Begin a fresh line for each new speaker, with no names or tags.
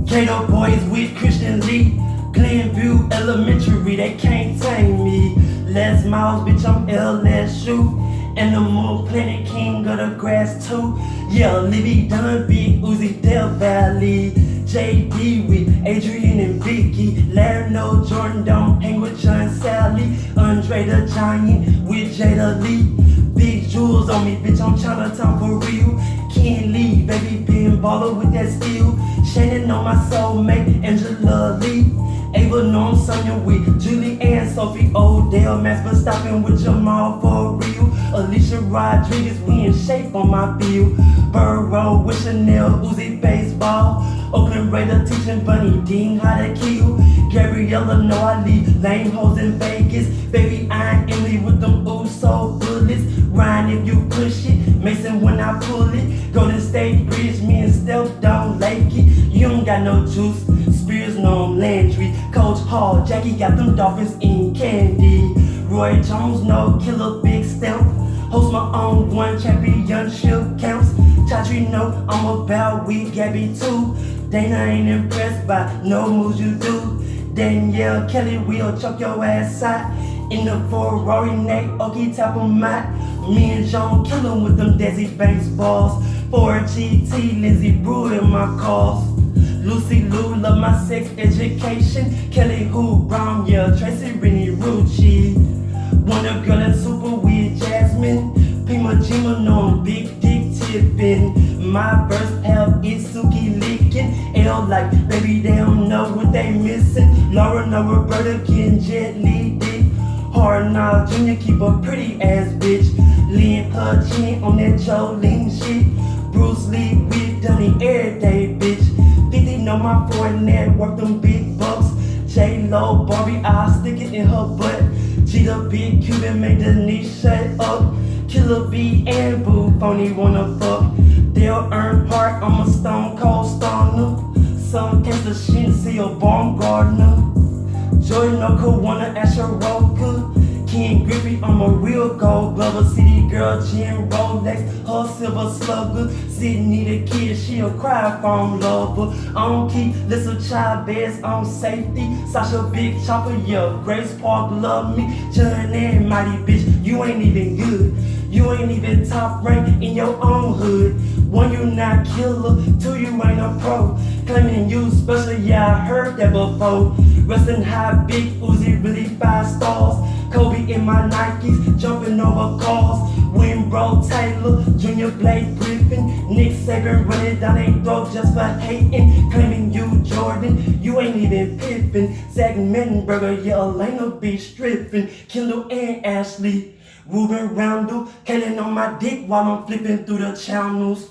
Gator boys with Christian Lee. Glenview Elementary, they can't tame me. Les Miles, bitch, I'm LSU. Animal Planet, king of the grass too. Yeah, Libby Dunn, Big Uzi, Del Valley. JD with Adrian and Vicky. Larry No Jordan, don't hang with John Sally. Andre the Giant with Jada Lee. Big jewels on me, bitch, I'm Chinatown for real. Ken Lee, baby, being baller with that steel. Shannon on my soulmate, Angela Lee. Ava known Sonya with Julie and Sophie Odell. Max Verstappen with Jamal for real. Alicia Rodriguez, we in shape on my field. Burrow with Chanel, Uzi baseball. Oakland Raider teaching Bunny Dean how to kill. Gabriella know I leave lame hoes in Vegas. Baby, I ain't Emily with them Uso bullets. Ryan if you push it, Mason when I pull it. Golden State Bridge, me and Steph don't like it. You don't got no juice, Spears no Landry. Coach Hall, Jackie got them Dolphins in candy. Roy Jones, no killer, big stamp. Host my own one championship counts. Chatri know I'm about with Gabby too. Dana ain't impressed by no moves you do. Danielle Kelly will choke your ass out. In the Ferrari neck, Okie top of mat. Me and John kill 'em with them Desi Banks balls. 4GT, Lindsay Brewer in my calls. Lucy Lou, love my sex education. Kelly Who, Brown, yeah, Tracy Rennie Rucci. Wonder Girl and Super with Jasmine. Pima Jima, know I'm big dick tipping. My verse have Isuki licking. L like, baby, they don't know what they missing. Laura know Roberta getting Jet Li dick. Hard Knock Jr. keep a pretty ass bitch. Lean her chin on that Jolene shit. Bruce Lee with Dunny every day, bitch. 50 know my foreign net worth them big bucks. J-Lo, Barbie, I'll stick it in her butt. Cheetah, big Cuban, make the knee shut up. Killer B and Boo, phony wanna fuck. Dale Earnhardt, I'm a stone cold stoner. Some cancer shit, see a Baumgartner. Jordan Oka wanna Asher Roker. Ken Griffey, I'm a real gold glover. City girl, Jen Rolex, her silver slugger. Sydney the kid, she'll cry if I don't love her. I don't keep little Chavez on safety. Sasha Big Chopper, yeah, Grace Park love me. John and Mighty bitch, you ain't even good. You ain't even top rank in your own hood. One, you not killer, two, you ain't a pro. Claiming you special, yeah, I heard that before. Resting high, big Uzi, really 5 stars. Kobe in my Nikes, jumping over cars. Winbro Taylor, Junior Blake Griffin. Nick Saban running down they throat just for hating. Claiming you Jordan, you ain't even Pippin. Zach Mettenberger, yeah, Elena be stripping. Kendall and Ashley, Ruben Roundel, Kaylin on my dick while I'm flipping through the channels.